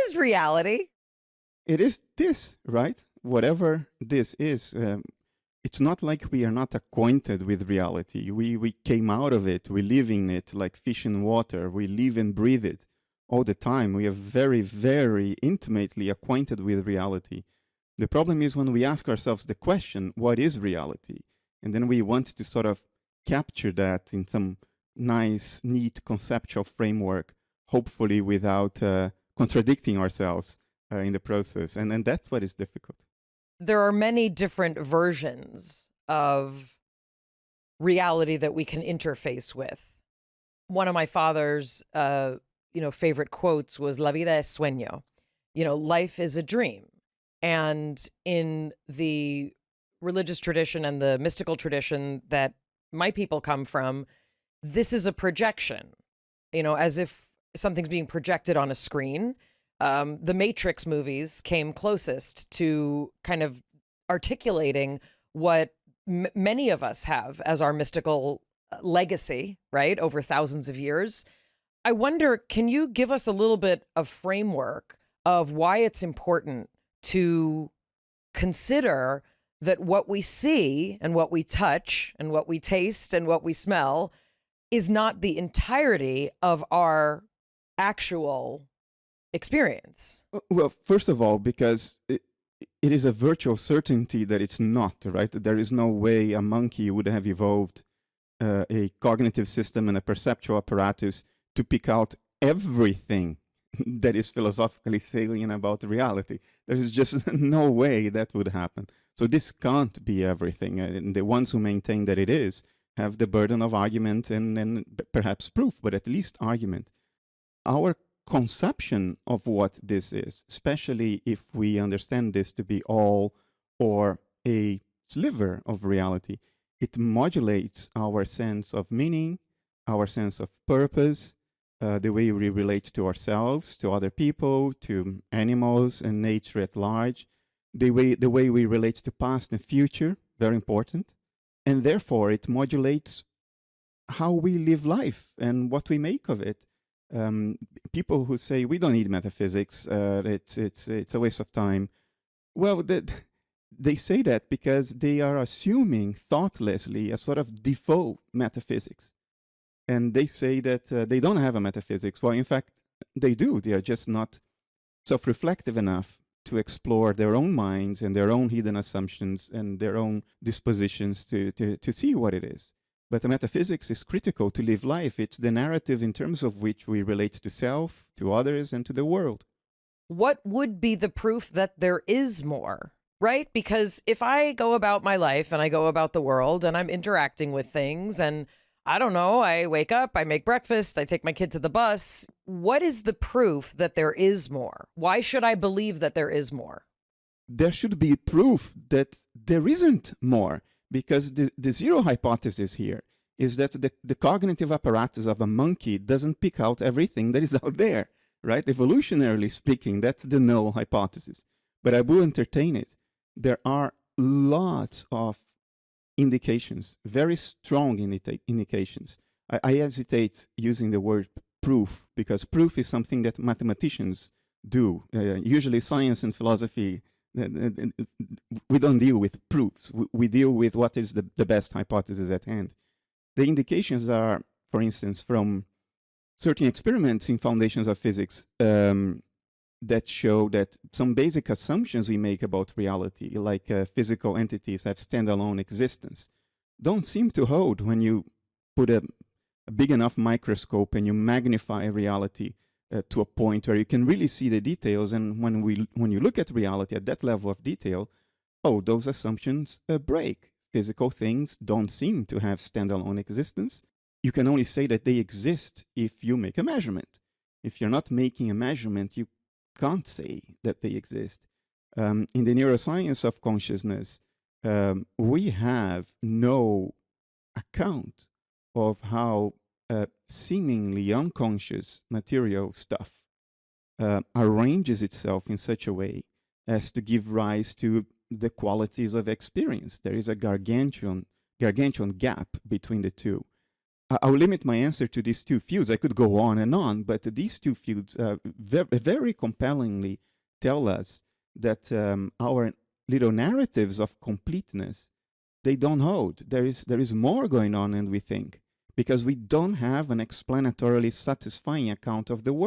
is reality? It is this, right? Whatever this is, it's not like we are not acquainted with reality. We came out of it. We live in it like fish in water. We live and breathe it all the time. We are very, very intimately acquainted with reality. The problem is when we ask ourselves the question, what is reality? And then we want to sort of capture that in some nice, neat conceptual framework, hopefully without contradicting ourselves in the process. And that's what is difficult. There are many different versions of reality that we can interface with. One of my father's, favorite quotes was "La vida es sueño." Life is a dream. And in the religious tradition and the mystical tradition that my people come from, this is a projection, as if something's being projected on a screen. The Matrix movies came closest to kind of articulating what many of us have as our mystical legacy, right, over thousands of years. I wonder, can you give us a little bit of framework of why it's important to consider that what we see and what we touch and what we taste and what we smell is not the entirety of our actual experience? Well, first of all, because it is a virtual certainty that it's not, right? There is no way a monkey would have evolved a cognitive system and a perceptual apparatus to pick out everything that is philosophically salient about reality. There is just no way that would happen. So this can't be everything. And the ones who maintain that it is have the burden of argument and perhaps proof, but at least argument. Our conception of what this is, especially if we understand this to be all or a sliver of reality, it modulates our sense of meaning, our sense of purpose, the way we relate to ourselves, to other people, to animals and nature at large, the way we relate to past and future, very important. And therefore, it modulates how we live life and what we make of it. People who say we don't need metaphysics, it's a waste of time. Well, they say that because they are assuming thoughtlessly a sort of default metaphysics. And they say that they don't have a metaphysics. Well, in fact, they do. They are just not self-reflective enough to explore their own minds and their own hidden assumptions and their own dispositions to see what it is. But the metaphysics is critical to live life. It's the narrative in terms of which we relate to self, to others, and to the world. What would be the proof that there is more, right? Because if I go about my life and I go about the world and I'm interacting with things and I don't know, I wake up, I make breakfast, I take my kid to the bus. What is the proof that there is more? Why should I believe that there is more? There should be proof that there isn't more, because the zero hypothesis here is that the cognitive apparatus of a monkey doesn't pick out everything that is out there, right? Evolutionarily speaking, that's the null hypothesis. But I will entertain it. There are lots of indications, very strong indications. I hesitate using the word proof, because proof is something that mathematicians do. Usually science and philosophy, we don't deal with proofs. We deal with what is the best hypothesis at hand. The indications are, for instance, from certain experiments in foundations of physics that show that some basic assumptions we make about reality, like physical entities have standalone existence, don't seem to hold when you put a big enough microscope and you magnify reality to a point where you can really see the details. And when you look at reality at that level of detail, oh, those assumptions break. Physical things don't seem to have standalone existence. You can only say that they exist if you make a measurement. If you're not making a measurement, you can't say that they exist. In the neuroscience of consciousness, we have no account of how seemingly unconscious material stuff arranges itself in such a way as to give rise to the qualities of experience. There is a gargantuan gap between the two. I'll limit my answer to these two fields. I could go on and on, but these two fields very compellingly tell us that our little narratives of completeness, they don't hold. There is more going on than we think, because we don't have an explanatorily satisfying account of the world.